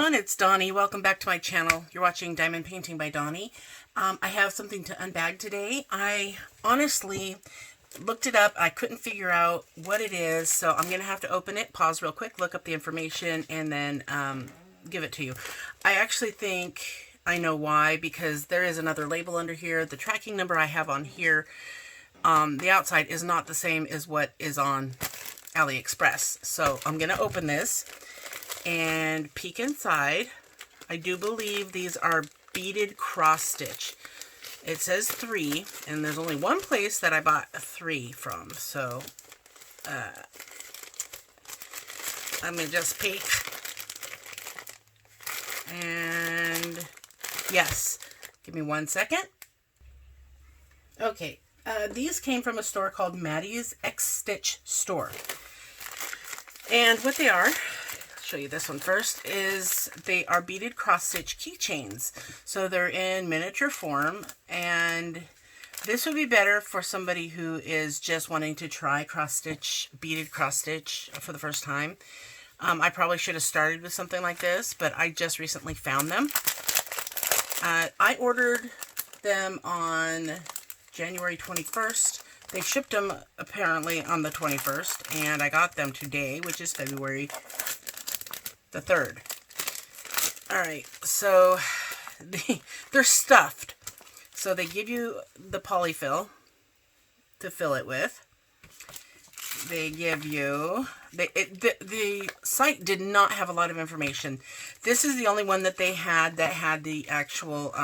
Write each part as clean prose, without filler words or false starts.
everyone, it's Donnie. Welcome back to my channel. You're watching Diamond Painting by Donnie. I have something to unbag today. I honestly looked it up. I couldn't figure out what it is, so I'm going to have to open it, pause real quick, look up the information, and then give it to you. I actually think I know why, because there is another label under here. The tracking number I have on here, the outside is not the same as what is on AliExpress. So I'm going to open this and peek inside. I do believe these are beaded cross stitch. It says 3, and there's only one place that I bought a 3 from. So let me just peek. And yes, give me 1 second. Okay, these came from a store called Maddie's X Stitch Store. And what they are, show you this one first, is they are beaded cross stitch keychains. So they're in miniature form, and this would be better for somebody who is just wanting to try cross stitch, beaded cross stitch for the first time. I probably should have started with something like this, but I just recently found them. I ordered them on January 21st. They shipped them apparently on the 21st, and I got them today, which is February the 3rd. Alright, so they're stuffed. So they give you the polyfill to fill it with. They give you... The site did not have a lot of information. This is the only one that they had that had the actual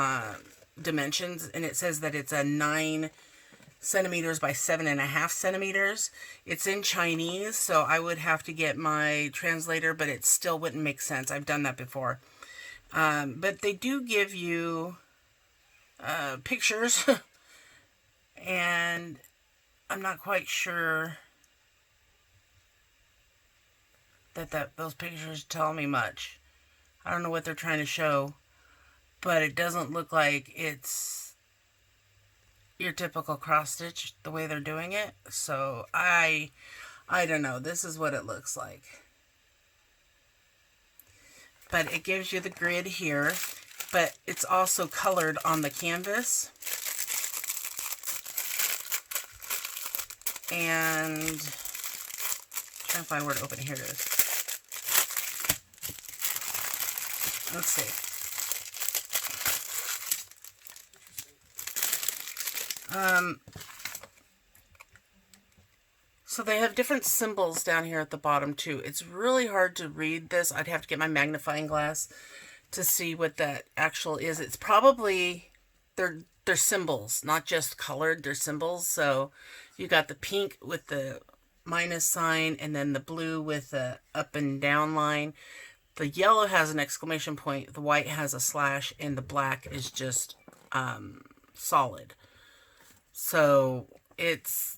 dimensions, and it says that it's a 9 centimeters by 7.5 centimeters. It's in Chinese, so I would have to get my translator, but it still wouldn't make sense. I've done that before. But they do give you pictures, and I'm not quite sure that those pictures tell me much. I don't know what they're trying to show, but it doesn't look like it's your typical cross stitch the way they're doing it. So I don't know. This is what it looks like. But it gives you the grid here, but it's also colored on the canvas. And I'm trying to find where to open it. Here it is. Let's see. So they have different symbols down here at the bottom too. It's really hard to read this. I'd have to get my magnifying glass to see what that actual is. It's probably, they're symbols, not just colored, they're symbols. So you got the pink with the minus sign, and then the blue with the up and down line. The yellow has an exclamation point, the white has a slash, and the black is just solid. So it's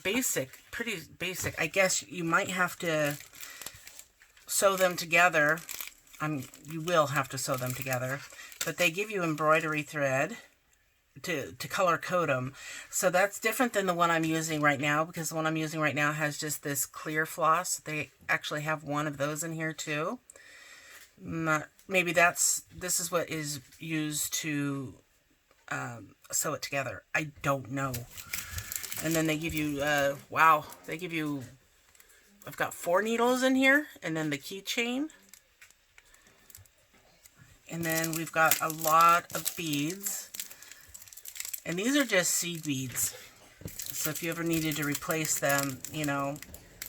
basic, pretty basic. I guess you might have to sew them together. You will have to sew them together. But they give you embroidery thread to color code them. So that's different than the one I'm using right now, because the one I'm using right now has just this clear floss. They actually have one of those in here too. Maybe this is what is used to sew it together. I don't know. And then they give you, wow, they give you, I've got 4 needles in here, and then the keychain. And then we've got a lot of beads. And these are just seed beads. So if you ever needed to replace them, you know,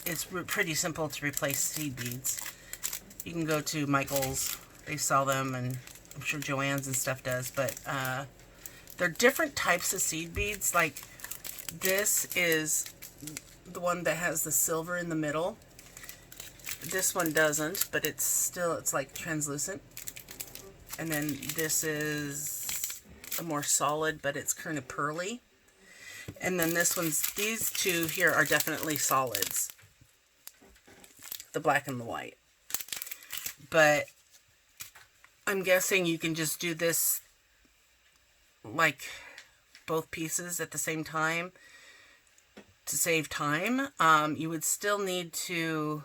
it's pretty simple to replace seed beads. You can go to Michael's, they sell them, and I'm sure Joann's and stuff does, but they're different types of seed beads. Like, this is the one that has the silver in the middle. This one doesn't, but it's like translucent. And then this is a more solid, but it's kind of pearly. And then these two here are definitely solids. The black and the white. But I'm guessing you can just do this like both pieces at the same time to save time. You would still need to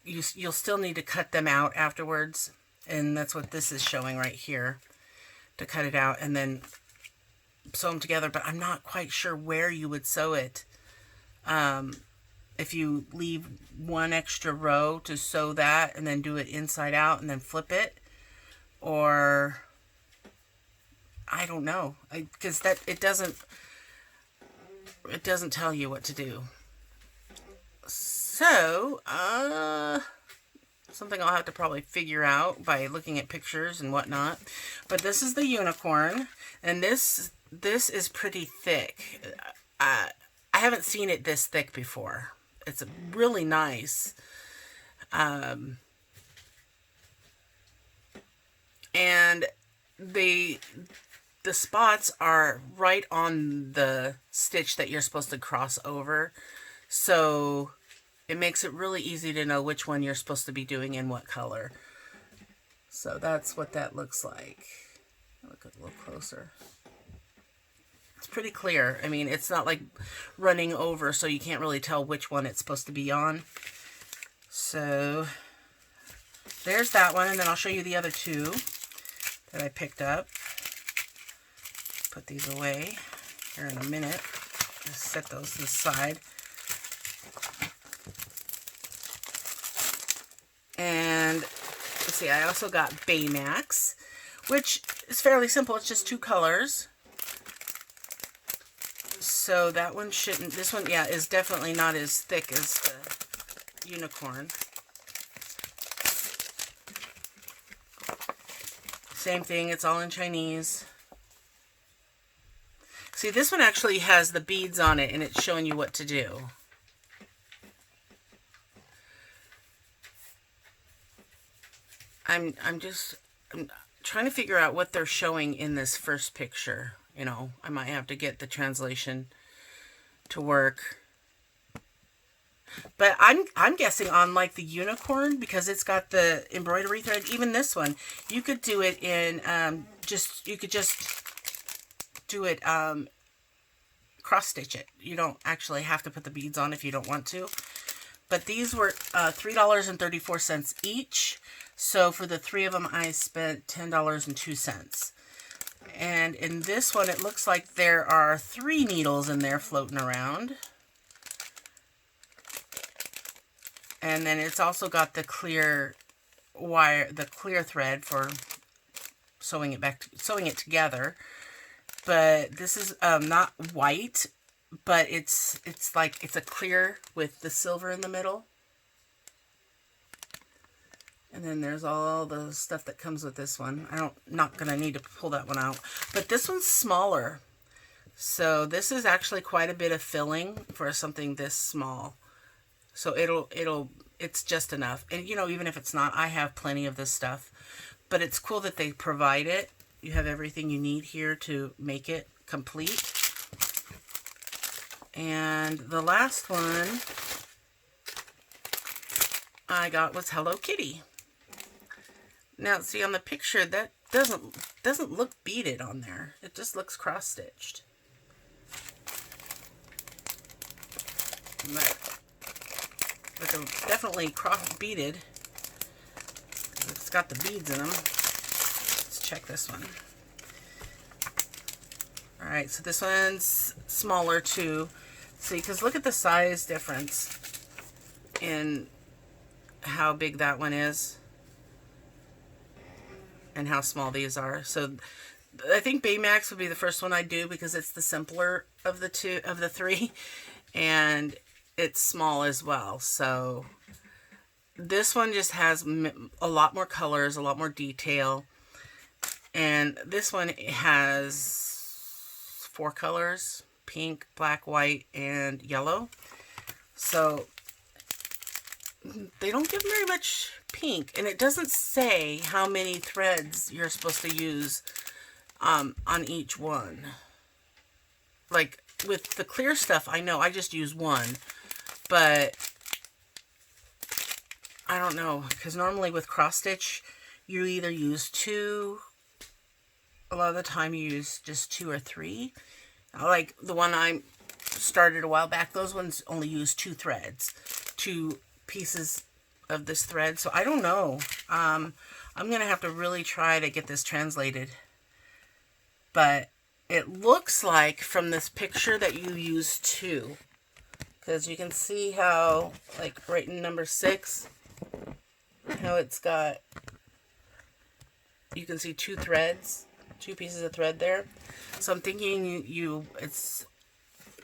you'll still need to cut them out afterwards, and that's what this is showing right here, to cut it out and then sew them together. But I'm not quite sure where you would sew it. If you leave one extra row to sew that and then do it inside out and then flip it, or I don't know, because it doesn't tell you what to do. So something I'll have to probably figure out by looking at pictures and whatnot. But this is the unicorn, and this is pretty thick. I haven't seen it this thick before. It's really nice. And the spots are right on the stitch that you're supposed to cross over. So it makes it really easy to know which one you're supposed to be doing in what color. So that's what that looks like. Look a little closer. It's pretty clear. I mean, it's not like running over, so you can't really tell which one it's supposed to be on. So there's that one, and then I'll show you the other two that I picked up. Put these away here in a minute. Just set those to the side. And let's see, I also got Baymax, which is fairly simple. It's just 2 colors. So that one shouldn't, this one, yeah, is definitely not as thick as the unicorn. Same thing, it's all in Chinese. See, this one actually has the beads on it, and it's showing you what to do. I'm trying to figure out what they're showing in this first picture. You know, I might have to get the translation to work. But I'm guessing on like the unicorn, because it's got the embroidery thread. Even this one, you could do it in you could just do it cross stitch it. You don't actually have to put the beads on if you don't want to. But these were $3.34 each. So for the 3 of them, I spent $10.02. And in this one, it looks like there are 3 needles in there floating around. And then it's also got the clear wire, the clear thread for sewing it together. But this is not white, but it's a clear with the silver in the middle. And then there's all the stuff that comes with this one. Not going to need to pull that one out. But this one's smaller. So this is actually quite a bit of filling for something this small. So it's just enough. And you know, even if it's not, I have plenty of this stuff. But it's cool that they provide it. You have everything you need here to make it complete. And the last one I got was Hello Kitty. Now, see on the picture, that doesn't look beaded on there. It just looks cross-stitched. But they're definitely beaded. It's got the beads in them. Let's check this one. Alright, so this one's smaller too. See, because look at the size difference in how big that one is and how small these are. So I think Baymax would be the first one I'd do because it's the simpler of the 3, and it's small as well. So this one just has a lot more colors, a lot more detail, and this one has 4 colors: pink, black, white, and yellow. So they don't give very much pink, and it doesn't say how many threads you're supposed to use on each one. Like with the clear stuff, I know I just use 1, but I don't know, because normally with cross stitch you either use 2, a lot of the time you use just 2 or 3. Like the one I started a while back, those ones only use 2 threads, 2 pieces of this thread, so I don't know. I'm going to have to really try to get this translated. But it looks like from this picture that you use 2. Because you can see how, like right in number 6, how it's got, you can see 2 threads, 2 pieces of thread there. So I'm thinking you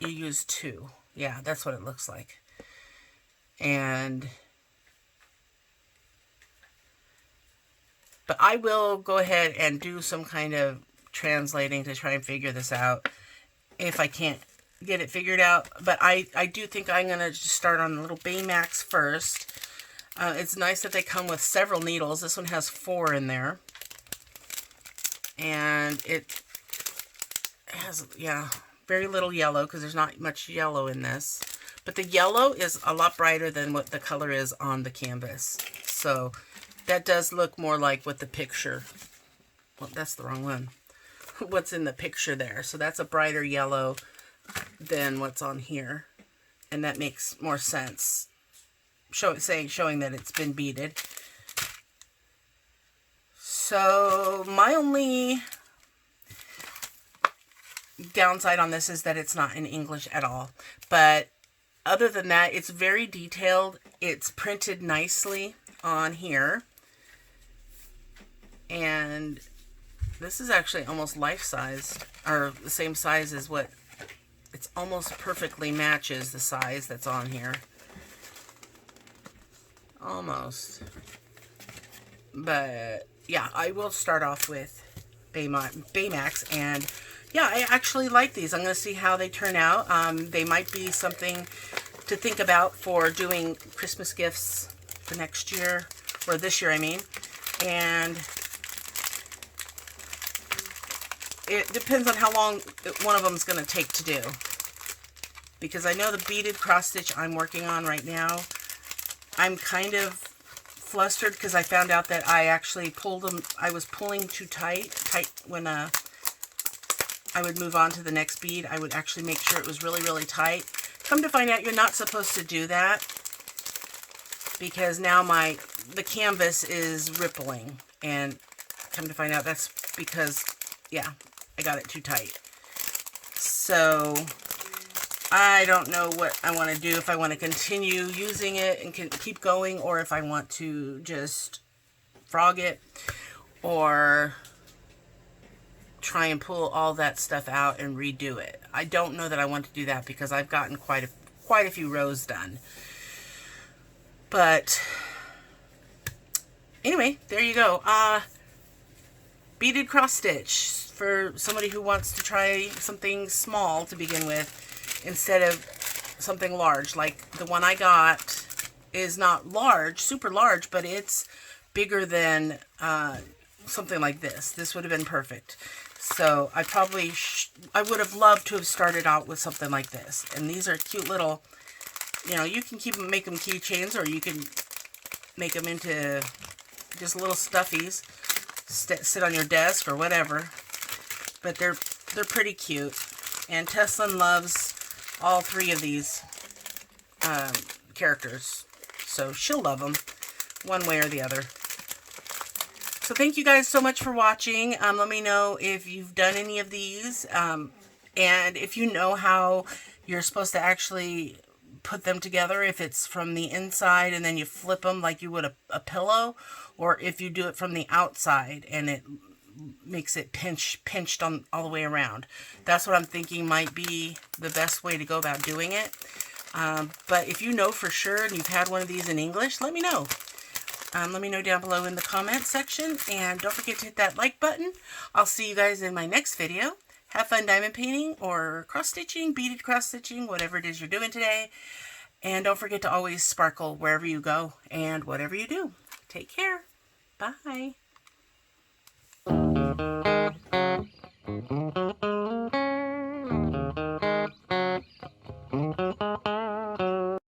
use 2. Yeah, that's what it looks like. But I will go ahead and do some kind of translating to try and figure this out if I can't get it figured out. But I do think I'm going to just start on the little Baymax first. It's nice that they come with several needles. This one has 4 in there. And it has, yeah, very little yellow because there's not much yellow in this. But the yellow is a lot brighter than what the color is on the canvas. So that does look more like what the picture, well, that's the wrong one. What's in the picture there. So that's a brighter yellow than what's on here. And that makes more sense. Showing that it's been beaded. So my only downside on this is that it's not in English at all. But other than that, it's very detailed. It's printed nicely on here. And this is actually almost life-sized, or the same size as what, it's almost perfectly matches the size that's on here. Almost. But yeah, I will start off with Baymax, and yeah, I actually like these. I'm going to see how they turn out. They might be something to think about for doing Christmas gifts for next year, or this year, I mean. And it depends on how long one of them is going to take to do. Because I know the beaded cross stitch I'm working on right now, I'm kind of flustered because I found out that I actually pulled them, I was pulling too tight when I would move on to the next bead. I would actually make sure it was really, really tight. Come to find out, you're not supposed to do that because now the canvas is rippling, and come to find out that's because, yeah, I got it too tight. So I don't know what I want to do, if I want to continue using it and keep going, or if I want to just frog it or try and pull all that stuff out and redo it. I don't know that I want to do that because I've gotten quite a few rows done. But anyway, there you go. Beaded cross stitch for somebody who wants to try something small to begin with instead of something large. Like the one I got is not large, super large, but it's bigger than something like this. This would have been perfect. So I probably, I would have loved to have started out with something like this. And these are cute little, you know, you can make them keychains, or you can make them into just little stuffies, sit on your desk or whatever. But they're pretty cute. And Tesslynn loves all 3 of these characters. So she'll love them one way or the other. So thank you guys so much for watching. Let me know if you've done any of these. And if you know how you're supposed to actually put them together. If it's from the inside and then you flip them like you would a pillow. Or if you do it from the outside and it makes it pinched on all the way around. That's what I'm thinking might be the best way to go about doing it. But if you know for sure and you've had one of these in English, let me know. Let me know down below in the comments section. And don't forget to hit that like button. I'll see you guys in my next video. Have fun diamond painting or cross stitching, beaded cross stitching, whatever it is you're doing today. And don't forget to always sparkle wherever you go and whatever you do. Take care. Bye.